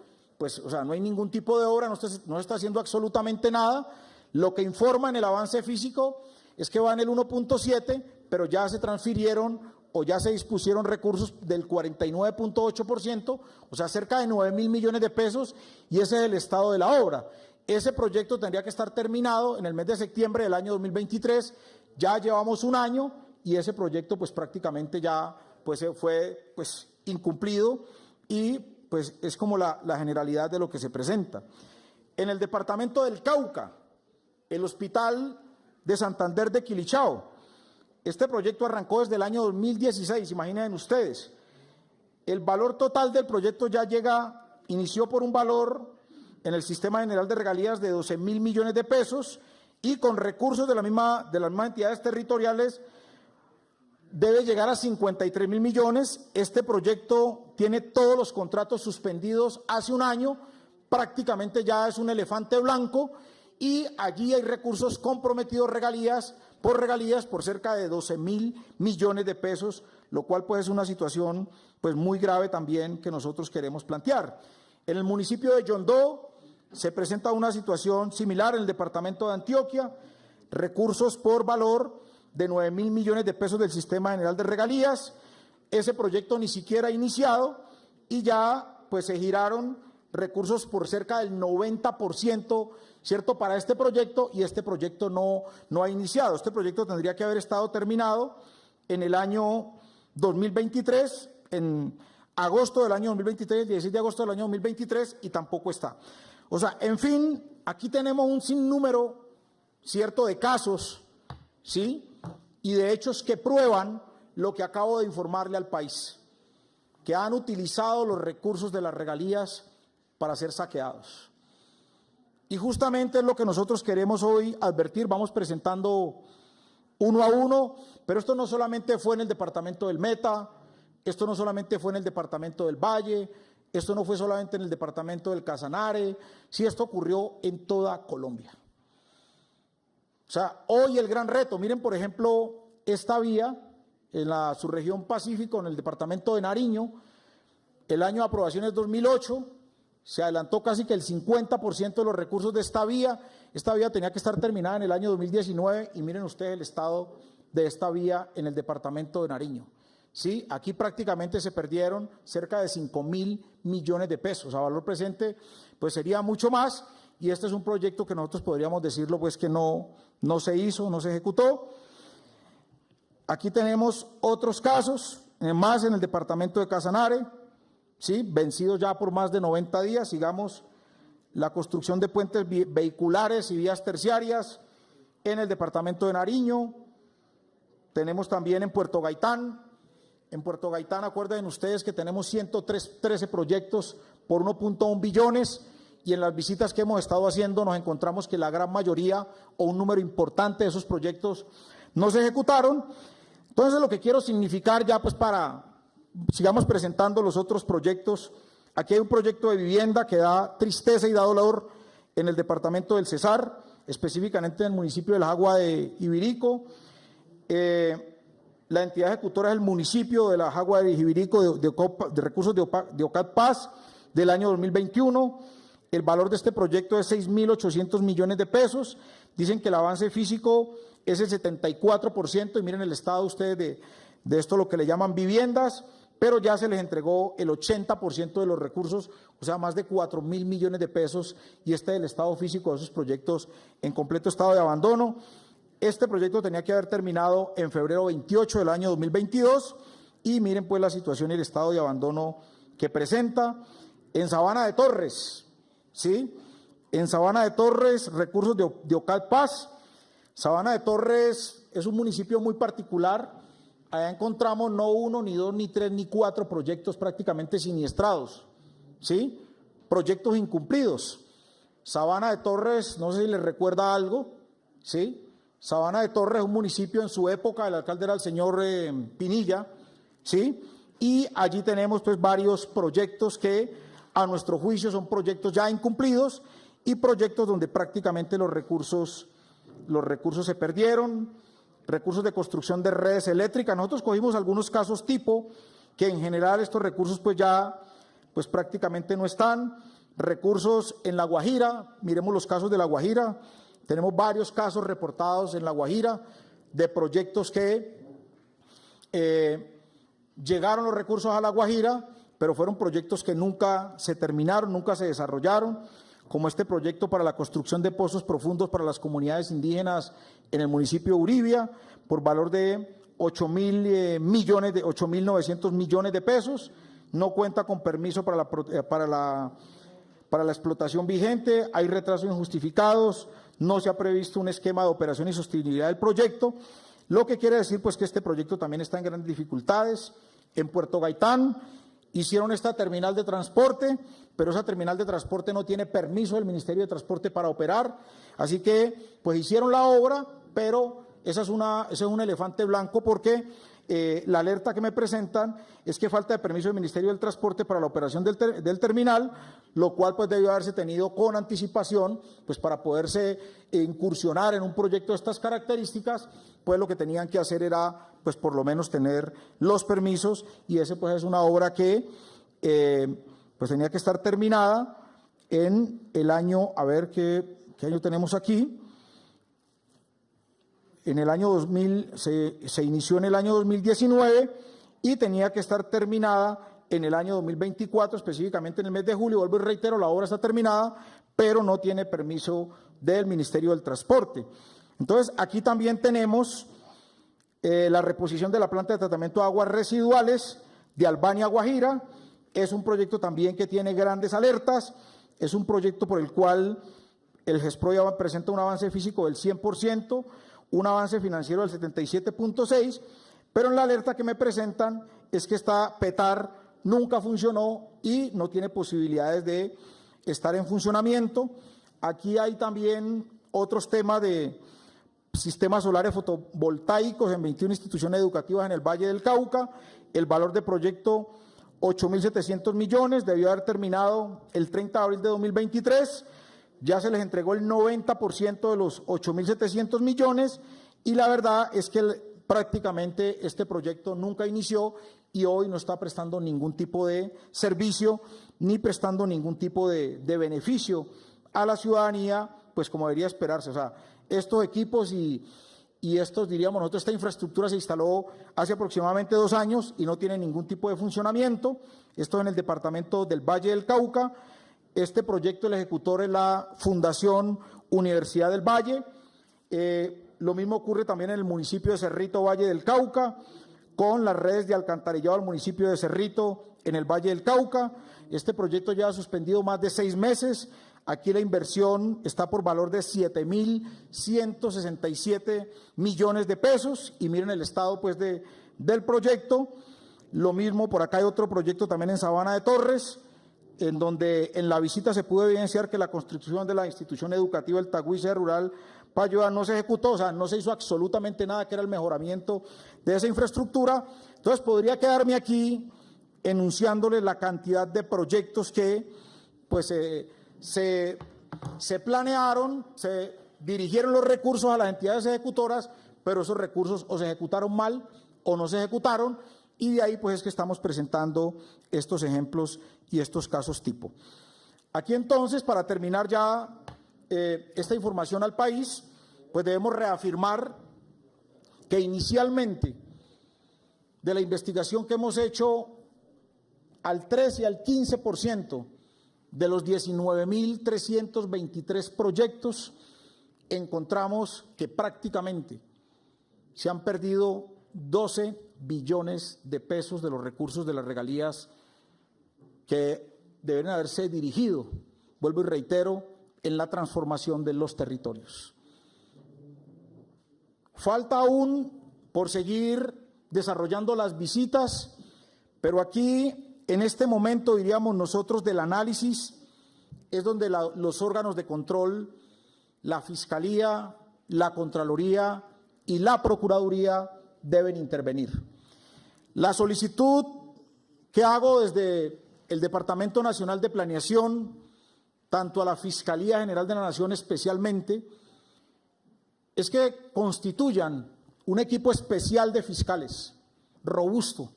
no hay ningún tipo de obra, no se está haciendo absolutamente nada. Lo que informa en el avance físico es que va en el 1.7, pero ya se transfirieron o ya se dispusieron recursos del 49.8%, o sea, cerca de 9.000 millones de pesos, y ese es el estado de la obra. Ese proyecto tendría que estar terminado en el mes de septiembre del año 2023, ya llevamos un año y ese proyecto pues prácticamente ya pues, fue pues, incumplido y pues es como la generalidad de lo que se presenta. En el departamento del Cauca, el hospital de Santander de Quilichao, este proyecto arrancó desde el año 2016, imaginen ustedes. El valor total del proyecto ya inició por un valor en el Sistema General de Regalías de 12.000 millones de pesos y con recursos de las mismas entidades territoriales debe llegar a 53.000 millones. Este proyecto tiene todos los contratos suspendidos hace un año, prácticamente ya es un elefante blanco y allí hay recursos comprometidos regalías por cerca de 12.000 millones de pesos, lo cual pues es una situación pues muy grave también que nosotros queremos plantear. En el municipio de Yondó se presenta una situación similar en el departamento de Antioquia, recursos por valor de 9.000 millones de pesos del Sistema General de Regalías. Ese proyecto ni siquiera ha iniciado y ya pues se giraron recursos por cerca del 90%, ¿cierto?, para este proyecto, y este proyecto no ha iniciado. Este proyecto tendría que haber estado terminado en el año 2023, en agosto del año 2023, 16 de agosto del año 2023, y tampoco está. O sea, en fin, aquí tenemos un sinnúmero, ¿cierto?, de casos, ¿sí?, y de hechos que prueban lo que acabo de informarle al país, que han utilizado los recursos de las regalías para ser saqueados. Y justamente es lo que nosotros queremos hoy advertir, vamos presentando uno a uno, pero esto no solamente fue en el departamento del Meta, esto no solamente fue en el departamento del Valle, esto no fue solamente en el departamento del Casanare, sí, esto ocurrió en toda Colombia. O sea, hoy el gran reto, miren por ejemplo esta vía en la subregión Pacífico, en el departamento de Nariño, el año de aprobación es 2008, se adelantó casi que el 50% de los recursos de esta vía tenía que estar terminada en el año 2019 y miren ustedes el estado de esta vía en el departamento de Nariño. Sí, aquí prácticamente se perdieron cerca de 5.000 millones de pesos, a valor presente pues sería mucho más, y este es un proyecto que nosotros podríamos decirlo pues que no se hizo, no se ejecutó. Aquí tenemos otros casos, más en el departamento de Casanare, ¿sí?, vencidos ya por más de 90 días, sigamos la construcción de puentes vehiculares y vías terciarias en el departamento de Nariño. Tenemos también en Puerto Gaitán. En Puerto Gaitán, acuerden ustedes que tenemos 113 proyectos por 1.1 billones y en las visitas que hemos estado haciendo nos encontramos que la gran mayoría o un número importante de esos proyectos no se ejecutaron. Entonces, lo que quiero significar ya pues para sigamos presentando los otros proyectos. Aquí hay un proyecto de vivienda que da tristeza y da dolor en el departamento del Cesar, específicamente en el municipio de La Jagua de Ibirico. La entidad ejecutora es el municipio de La Jagua de Ibirico de recursos de OCAD Paz del año 2021. El valor de este proyecto es 6.800 millones de pesos. Dicen que el avance físico es el 74% y miren el estado ustedes de esto, lo que le llaman viviendas, pero ya se les entregó el 80% de los recursos, o sea, más de 4.000 millones de pesos, y este es el estado físico de esos proyectos en completo estado de abandono. Este proyecto tenía que haber terminado en febrero 28 del año 2022, y miren pues la situación y el estado de abandono que presenta. En Sabana de Torres, ¿sí?, en Sabana de Torres, recursos de OCAD Paz. Sabana de Torres es un municipio muy particular. Allá encontramos no uno, ni dos, ni tres, ni cuatro proyectos prácticamente siniestrados, ¿sí?, proyectos incumplidos. Sabana de Torres, no sé si les recuerda algo, ¿sí? Sabana de Torres es un municipio en su época, el alcalde era el señor Pinilla, ¿sí? Y allí tenemos pues varios proyectos que a nuestro juicio son proyectos ya incumplidos y proyectos donde prácticamente los recursos se perdieron. Recursos de construcción de redes eléctricas. Nosotros cogimos algunos casos tipo, que en general estos recursos pues ya pues prácticamente no están. Recursos en La Guajira, miremos los casos de La Guajira. Tenemos varios casos reportados en La Guajira de proyectos que Llegaron los recursos a La Guajira, pero fueron proyectos que nunca se terminaron, nunca se desarrollaron, como este proyecto para la construcción de pozos profundos para las comunidades indígenas en el municipio de Uribia, por valor de 8.900 millones de pesos. No cuenta con permiso para la explotación vigente, hay retrasos injustificados, no se ha previsto un esquema de operación y sostenibilidad del proyecto, lo que quiere decir pues que este proyecto también está en grandes dificultades. En Puerto Gaitán hicieron esta terminal de transporte, pero esa terminal de transporte no tiene permiso del Ministerio de Transporte para operar, así que pues hicieron la obra, pero ese es un elefante blanco porque la alerta que me presentan es que falta de permiso del Ministerio del Transporte para la operación del terminal, lo cual pues debió haberse tenido con anticipación, pues para poderse incursionar en un proyecto de estas características, pues lo que tenían que hacer era pues por lo menos tener los permisos, y ese pues es una obra que pues tenía que estar terminada en el año, a ver qué año tenemos aquí. En el año 2000, se inició en el año 2019 y tenía que estar terminada en el año 2024, específicamente en el mes de julio. Vuelvo y reitero, la obra está terminada, pero no tiene permiso del Ministerio del Transporte. Entonces, aquí también tenemos la reposición de la planta de tratamiento de aguas residuales de Albania Guajira. Es un proyecto también que tiene grandes alertas, es un proyecto por el cual el GESPRO ya presenta un avance físico del 100%, un avance financiero del 77.6%, pero en la alerta que me presentan es que esta PETAR nunca funcionó y no tiene posibilidades de estar en funcionamiento. Aquí hay también otros temas de sistemas solares fotovoltaicos en 21 instituciones educativas en el Valle del Cauca. El valor de proyecto 8.700 millones, debió haber terminado el 30 de abril de 2023. Ya se les entregó el 90% de los 8.700 millones y la verdad es que prácticamente este proyecto nunca inició y hoy no está prestando ningún tipo de servicio ni prestando ningún tipo de beneficio a la ciudadanía, pues como debería esperarse. O sea, estos equipos y estos, diríamos nosotros, esta infraestructura se instaló hace aproximadamente 2 años y no tiene ningún tipo de funcionamiento. Esto en el departamento del Valle del Cauca. Este proyecto, el ejecutor es la Fundación Universidad del Valle. Lo mismo ocurre también en el municipio de Cerrito, Valle del Cauca, con las redes de alcantarillado del municipio de Cerrito en el Valle del Cauca. Este proyecto ya ha suspendido más de 6 meses. Aquí la inversión está por valor de 7.167 millones de pesos y miren el estado pues del proyecto. Lo mismo, por acá hay otro proyecto también en Sabana de Torres, en donde en la visita se pudo evidenciar que la construcción de la institución educativa del Taguiche Rural Payoa no se ejecutó, o sea, no se hizo absolutamente nada, que era el mejoramiento de esa infraestructura. Entonces, podría quedarme aquí enunciándole la cantidad de proyectos que pues se planearon, se dirigieron los recursos a las entidades ejecutoras, pero esos recursos o se ejecutaron mal o no se ejecutaron, y de ahí pues es que estamos presentando estos ejemplos y estos casos tipo. Aquí entonces, para terminar ya esta información al país, pues debemos reafirmar que inicialmente de la investigación que hemos hecho, al 13 y al 15% de los 19.323 proyectos, encontramos que prácticamente se han perdido 12 billones de pesos de los recursos de las regalías que deben haberse dirigido, vuelvo y reitero, en la transformación de los territorios. Falta aún por seguir desarrollando las visitas, pero aquí, en este momento, diríamos nosotros, del análisis, es donde los órganos de control, la Fiscalía, la Contraloría y la Procuraduría deben intervenir. La solicitud que hago desde el Departamento Nacional de Planeación, tanto a la Fiscalía General de la Nación especialmente, es que constituyan un equipo especial de fiscales, robusto,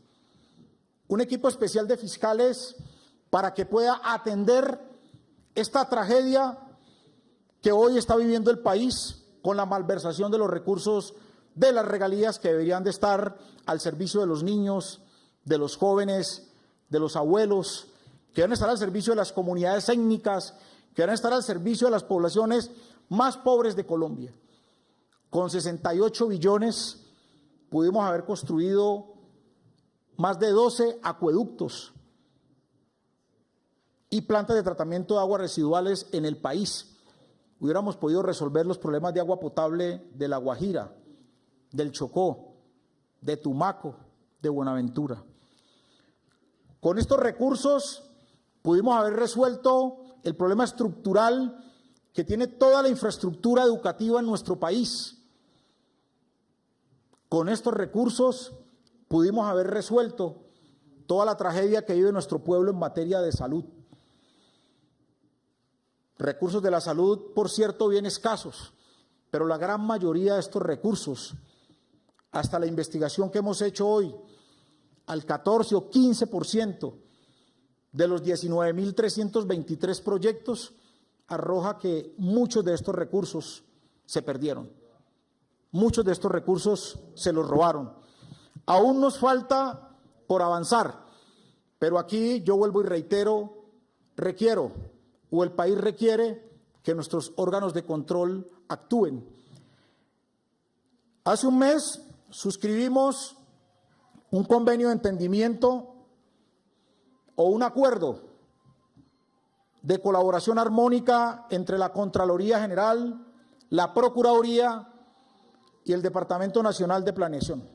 un equipo especial de fiscales para que pueda atender esta tragedia que hoy está viviendo el país con la malversación de los recursos de las regalías que deberían de estar al servicio de los niños, de los jóvenes, de los abuelos, que deben estar al servicio de las comunidades étnicas, que deben estar al servicio de las poblaciones más pobres de Colombia. Con 68 billones pudimos haber construido más de 12 acueductos y plantas de tratamiento de aguas residuales en el país. Hubiéramos podido resolver los problemas de agua potable de La Guajira, del Chocó, de Tumaco, de Buenaventura. Con estos recursos pudimos haber resuelto el problema estructural que tiene toda la infraestructura educativa en nuestro país. Con estos recursos pudimos haber resuelto toda la tragedia que vive nuestro pueblo en materia de salud. Recursos de la salud, por cierto, bien escasos, pero la gran mayoría de estos recursos, hasta la investigación que hemos hecho hoy, al 14 o 15% de los 19.323 proyectos, arroja que muchos de estos recursos se perdieron. Muchos de estos recursos se los robaron. Aún nos falta por avanzar, pero aquí yo vuelvo y reitero, el país requiere que nuestros órganos de control actúen. Hace un mes suscribimos un convenio de entendimiento o un acuerdo de colaboración armónica entre la Contraloría General, la Procuraduría y el Departamento Nacional de Planeación,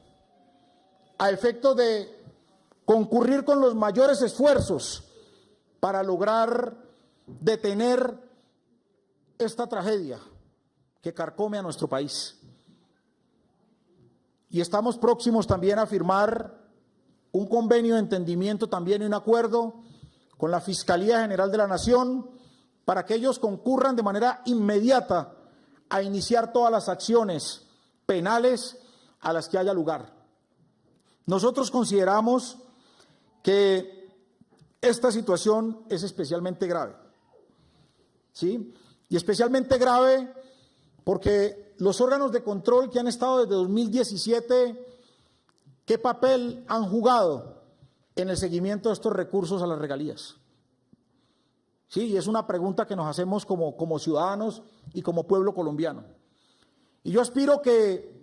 a efecto de concurrir con los mayores esfuerzos para lograr detener esta tragedia que carcome a nuestro país. Y estamos próximos también a firmar un convenio de entendimiento, también un acuerdo con la Fiscalía General de la Nación para que ellos concurran de manera inmediata a iniciar todas las acciones penales a las que haya lugar. Nosotros consideramos que esta situación es especialmente grave, ¿sí? Y especialmente grave porque los órganos de control que han estado desde 2017, ¿qué papel han jugado en el seguimiento de estos recursos a las regalías? Sí, y es una pregunta que nos hacemos como ciudadanos y como pueblo colombiano. Y yo aspiro que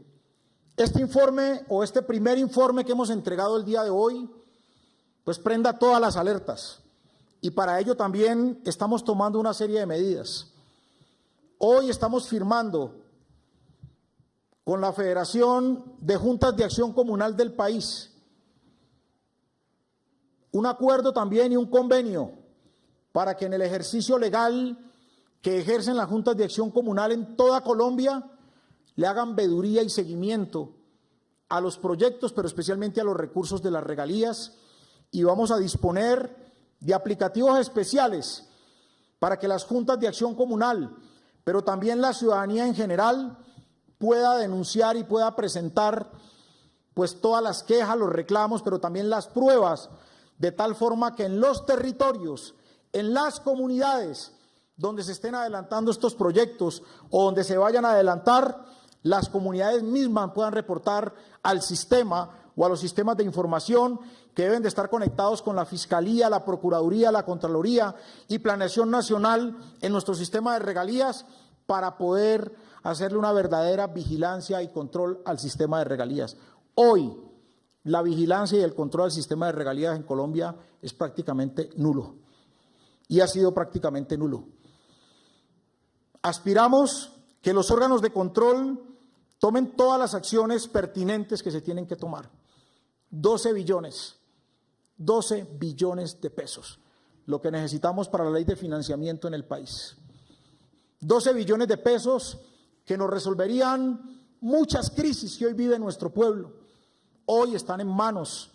este informe o este primer informe que hemos entregado el día de hoy, pues prenda todas las alertas. Y para ello también estamos tomando una serie de medidas. Hoy estamos firmando con la Federación de Juntas de Acción Comunal del país un acuerdo también y un convenio para que en el ejercicio legal que ejercen las Juntas de Acción Comunal en toda Colombia le hagan veeduría y seguimiento a los proyectos, pero especialmente a los recursos de las regalías, y vamos a disponer de aplicativos especiales para que las Juntas de Acción Comunal, pero también la ciudadanía en general, pueda denunciar y pueda presentar pues todas las quejas, los reclamos, pero también las pruebas, de tal forma que en los territorios, en las comunidades donde se estén adelantando estos proyectos o donde se vayan a adelantar, las comunidades mismas puedan reportar al sistema o a los sistemas de información que deben de estar conectados con la Fiscalía, la Procuraduría, la Contraloría y Planeación Nacional en nuestro sistema de regalías para poder hacerle una verdadera vigilancia y control al sistema de regalías. Hoy, la vigilancia y el control al sistema de regalías en Colombia es prácticamente nulo y ha sido prácticamente nulo. Aspiramos que los órganos de control tomen todas las acciones pertinentes que se tienen que tomar. 12 billones de pesos, lo que necesitamos para la ley de financiamiento en el país. 12 billones de pesos que nos resolverían muchas crisis que hoy vive nuestro pueblo. Hoy están en manos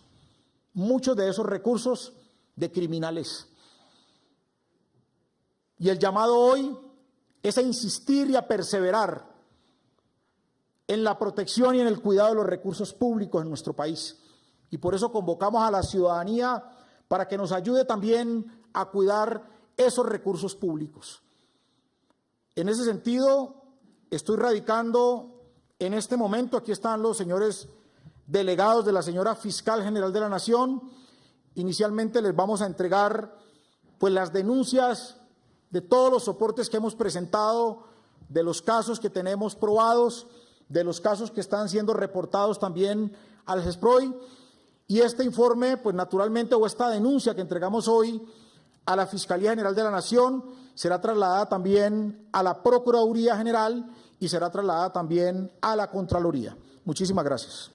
muchos de esos recursos de criminales. Y el llamado hoy es a insistir y a perseverar en la protección y en el cuidado de los recursos públicos en nuestro país. Y por eso convocamos a la ciudadanía para que nos ayude también a cuidar esos recursos públicos. En ese sentido, estoy radicando En este momento, aquí están los señores delegados de la señora Fiscal General de la Nación. Inicialmente les vamos a entregar pues las denuncias de todos los soportes que hemos presentado, de los casos que tenemos probados, de los casos que están siendo reportados también al GESPROI. Y este informe, pues naturalmente, o esta denuncia que entregamos hoy a la Fiscalía General de la Nación, será trasladada también a la Procuraduría General y será trasladada también a la Contraloría. Muchísimas gracias.